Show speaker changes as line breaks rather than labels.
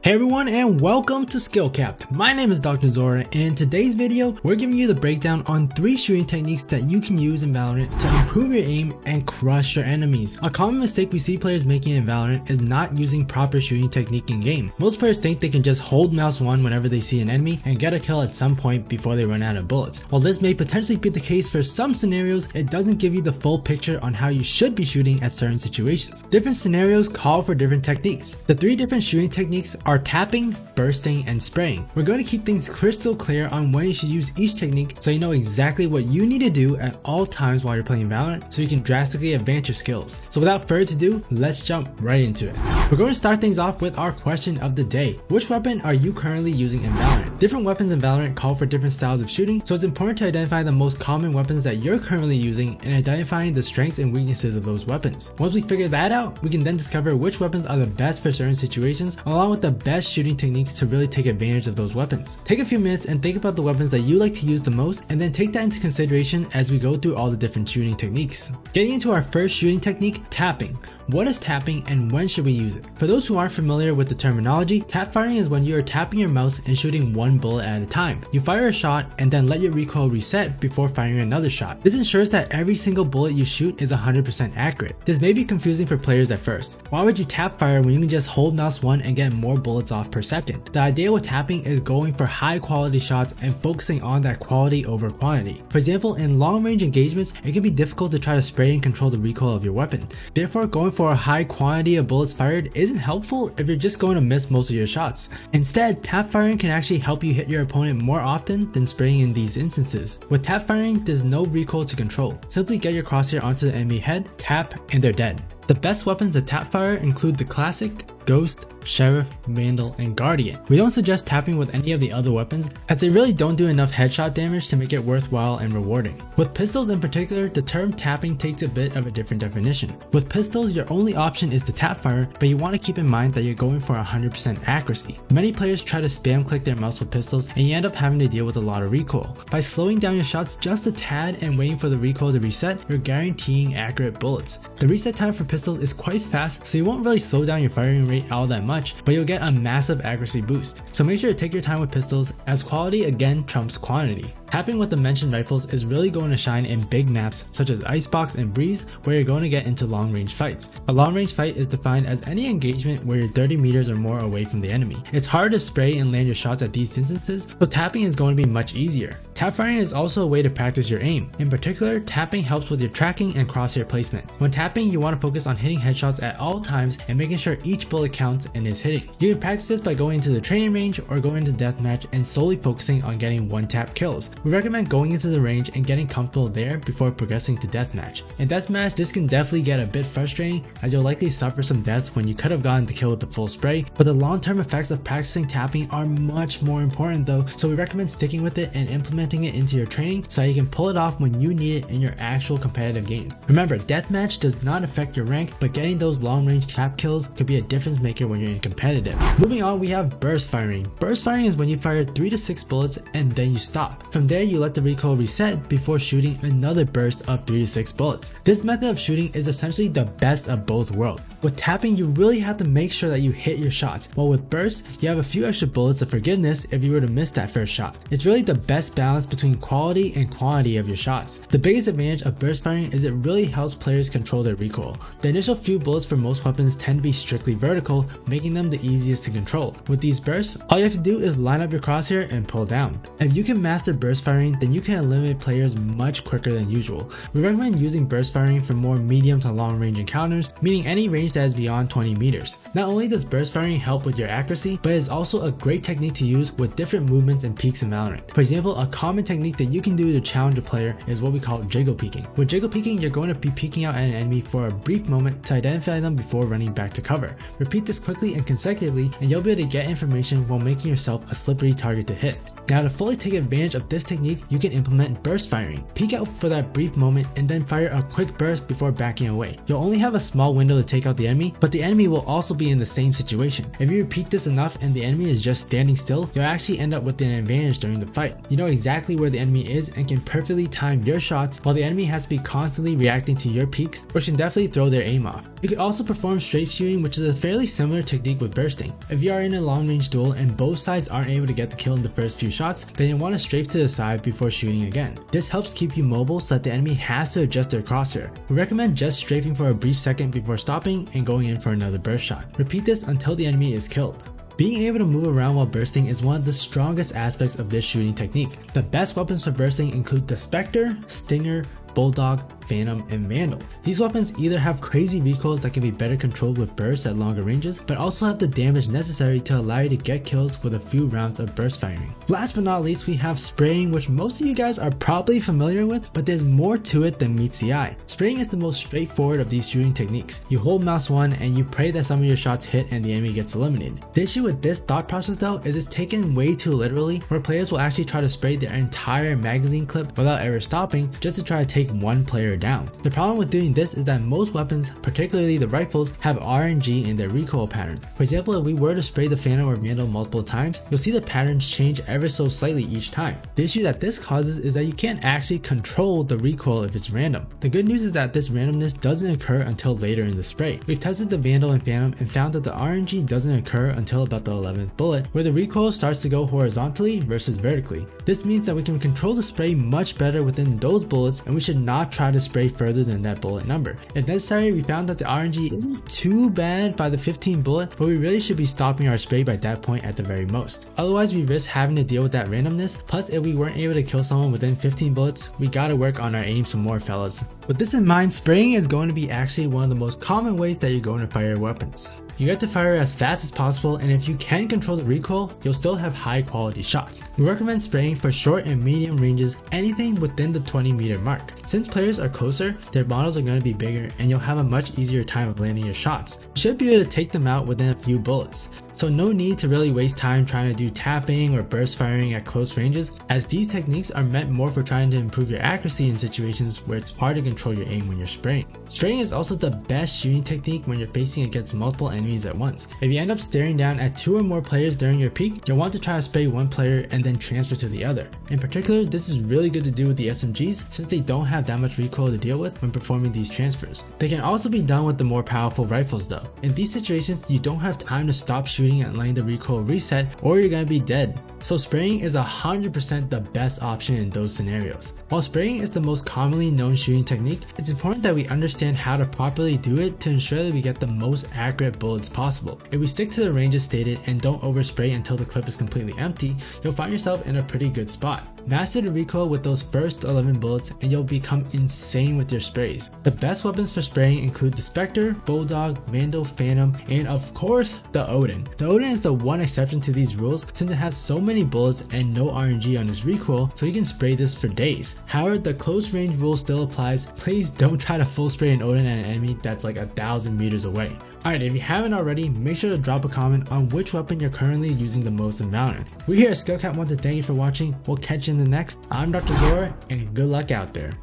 Hey everyone, and welcome to Skillcapped. My name is Dr. Zora, and in today's video, we're giving you the breakdown on 3 shooting techniques that you can use in Valorant to improve your aim and crush your enemies. A common mistake we see players making in Valorant is not using proper shooting technique in game. Most players think they can just hold mouse 1 whenever they see an enemy and get a kill at some point before they run out of bullets. While this may potentially be the case for some scenarios, it doesn't give you the full picture on how you should be shooting at certain situations. Different scenarios call for different techniques. The 3 different shooting techniques are tapping, bursting, and spraying. We're going to keep things crystal clear on when you should use each technique so you know exactly what you need to do at all times while you're playing Valorant so you can drastically advance your skills. So without further ado, let's jump right into it. We're going to start things off with our question of the day. Which weapon are you currently using in Valorant? Different weapons in Valorant call for different styles of shooting, so it's important to identify the most common weapons that you're currently using and identifying the strengths and weaknesses of those weapons. Once we figure that out, we can then discover which weapons are the best for certain situations along with the best shooting techniques to really take advantage of those weapons. Take a few minutes and think about the weapons that you like to use the most, and then take that into consideration as we go through all the different shooting techniques. Getting into our first shooting technique, tapping. What is tapping and when should we use it? For those who aren't familiar with the terminology, tap firing is when you are tapping your mouse and shooting one bullet at a time. You fire a shot and then let your recoil reset before firing another shot. This ensures that every single bullet you shoot is 100% accurate. This may be confusing for players at first. Why would you tap fire when you can just hold mouse 1 and get more bullets off per second? The idea with tapping is going for high quality shots and focusing on that quality over quantity. For example, in long range engagements, it can be difficult to try to spray and control the recoil of your weapon. Therefore, going for a high quantity of bullets fired isn't helpful if you're just going to miss most of your shots. Instead, tap firing can actually help you hit your opponent more often than spraying in these instances. With tap firing, there's no recoil to control. Simply get your crosshair onto the enemy head, tap, and they're dead. The best weapons to tap fire include the classic, Ghost, Sheriff, Vandal, and Guardian. We don't suggest tapping with any of the other weapons as they really don't do enough headshot damage to make it worthwhile and rewarding. With pistols in particular, the term tapping takes a bit of a different definition. With pistols, your only option is to tap fire, but you want to keep in mind that you're going for 100% accuracy. Many players try to spam click their mouse with pistols and you end up having to deal with a lot of recoil. By slowing down your shots just a tad and waiting for the recoil to reset, you're guaranteeing accurate bullets. The reset time for pistols is quite fast, so you won't really slow down your firing rate all that much, but you'll get a massive accuracy boost. So make sure to take your time with pistols, as quality again trumps quantity. Tapping with the mentioned rifles is really going to shine in big maps such as Icebox and Breeze, where you're going to get into long range fights. A long range fight is defined as any engagement where you're 30 meters or more away from the enemy. It's hard to spray and land your shots at these distances, so tapping is going to be much easier. Tap firing is also a way to practice your aim. In particular, tapping helps with your tracking and crosshair placement. When tapping, you want to focus on hitting headshots at all times and making sure each bullet counts and is hitting. You can practice this by going into the training range or going into deathmatch and solely focusing on getting one tap kills. We recommend going into the range and getting comfortable there before progressing to deathmatch. In deathmatch, this can definitely get a bit frustrating as you'll likely suffer some deaths when you could have gotten the kill with the full spray, but the long-term effects of practicing tapping are much more important though, so we recommend sticking with it and implementing it into your training so that you can pull it off when you need it in your actual competitive games. Remember, deathmatch does not affect your rank, but getting those long-range tap kills could be a difference maker when you're in competitive. Moving on, we have burst firing. Burst firing is when you fire 3 to 6 bullets and then you stop. From there, you let the recoil reset before shooting another burst of 3 to 6 bullets. This method of shooting is essentially the best of both worlds. With tapping, you really have to make sure that you hit your shots, while with burst, you have a few extra bullets of forgiveness if you were to miss that first shot. It's really the best balance between quality and quantity of your shots. The biggest advantage of burst firing is it really helps players control their recoil. The initial few bullets for most weapons tend to be strictly vertical, making them the easiest to control. With these bursts, all you have to do is line up your crosshair and pull down. If you can master burst firing, then you can eliminate players much quicker than usual. We recommend using burst firing for more medium to long range encounters, meaning any range that is beyond 20 meters. Not only does burst firing help with your accuracy, but it is also a great technique to use with different movements and peaks in Valorant. For example, a common technique that you can do to challenge a player is what we call jiggle peeking. With jiggle peeking, you're going to be peeking out at an enemy for a brief moment to identify them before running back to cover. Repeat this quickly and consecutively, and you'll be able to get information while making yourself a slippery target to hit. Now, to fully take advantage of this technique, you can implement burst firing. Peek out for that brief moment and then fire a quick burst before backing away. You'll only have a small window to take out the enemy, but the enemy will also be in the same situation. If you repeat this enough and the enemy is just standing still, you'll actually end up with an advantage during the fight. You know exactly where the enemy is and can perfectly time your shots, while the enemy has to be constantly reacting to your peaks, which can definitely throw their aim off. You could also perform strafe shooting, which is a fairly similar technique technique with bursting. If you are in a long range duel and both sides aren't able to get the kill in the first few shots, then you want to strafe to the side before shooting again. This helps keep you mobile so that the enemy has to adjust their crosshair. We recommend just strafing for a brief second before stopping and going in for another burst shot. Repeat this until the enemy is killed. Being able to move around while bursting is one of the strongest aspects of this shooting technique. The best weapons for bursting include the Spectre, Stinger, Bulldog, Phantom, and Vandal. These weapons either have crazy recoils that can be better controlled with bursts at longer ranges, but also have the damage necessary to allow you to get kills with a few rounds of burst firing. Last but not least, we have spraying, which most of you guys are probably familiar with, but there's more to it than meets the eye. Spraying is the most straightforward of these shooting techniques. You hold mouse 1 and you pray that some of your shots hit and the enemy gets eliminated. The issue with this thought process though is it's taken way too literally, where players will actually try to spray their entire magazine clip without ever stopping just to try to take one player down. The problem with doing this is that most weapons, particularly the rifles, have RNG in their recoil patterns. For example, if we were to spray the Phantom or Vandal multiple times, you'll see the patterns change ever so slightly each time. The issue that this causes is that you can't actually control the recoil if it's random. The good news is that this randomness doesn't occur until later in the spray. We've tested the Vandal and Phantom and found that the RNG doesn't occur until about the 11th bullet, where the recoil starts to go horizontally versus vertically. This means that we can control the spray much better within those bullets, and we should not try to spray further than that bullet number. If necessary, we found that the RNG isn't too bad by the 15th bullet, but we really should be stopping our spray by that point at the very most. Otherwise, we risk having to deal with that randomness. Plus, if we weren't able to kill someone within 15 bullets, we gotta work on our aim some more, fellas. With this in mind, spraying is going to be actually one of the most common ways that you're going to fire your weapons. You get to fire as fast as possible, and if you can control the recoil, you'll still have high quality shots. We recommend spraying for short and medium ranges, anything within the 20-meter mark. Since players are closer, their models are going to be bigger and you'll have a much easier time of landing your shots. You should be able to take them out within a few bullets. So no need to really waste time trying to do tapping or burst firing at close ranges, as these techniques are meant more for trying to improve your accuracy in situations where it's hard to control your aim when you're spraying. Spraying is also the best shooting technique when you're facing against multiple enemies at once. If you end up staring down at 2 or more players during your peak, you'll want to try to spray one player and then transfer to the other. In particular, this is really good to do with the SMGs since they don't have that much recoil to deal with when performing these transfers. They can also be done with the more powerful rifles though. In these situations, you don't have time to stop shooting and letting the recoil reset, or you're gonna be dead. So spraying is 100% the best option in those scenarios. While spraying is the most commonly known shooting technique, it's important that we understand how to properly do it to ensure that we get the most accurate bullets possible. If we stick to the ranges stated and don't overspray until the clip is completely empty, you'll find yourself in a pretty good spot. Master the recoil with those first 11 bullets and you'll become insane with your sprays. The best weapons for spraying include the Spectre, Bulldog, Vandal, Phantom, and of course the Odin. The Odin is the one exception to these rules since it has so many bullets and no RNG on its recoil, so you can spray this for days. However, the close range rule still applies. Please don't try to full spray an Odin at an enemy that's like 1,000 meters away. Alright, if you haven't already, make sure to drop a comment on which weapon you're currently using the most in Valorant. We here at Skillcapped want to thank you for watching. We'll catch you in the next. I'm Dr. Zora, and good luck out there.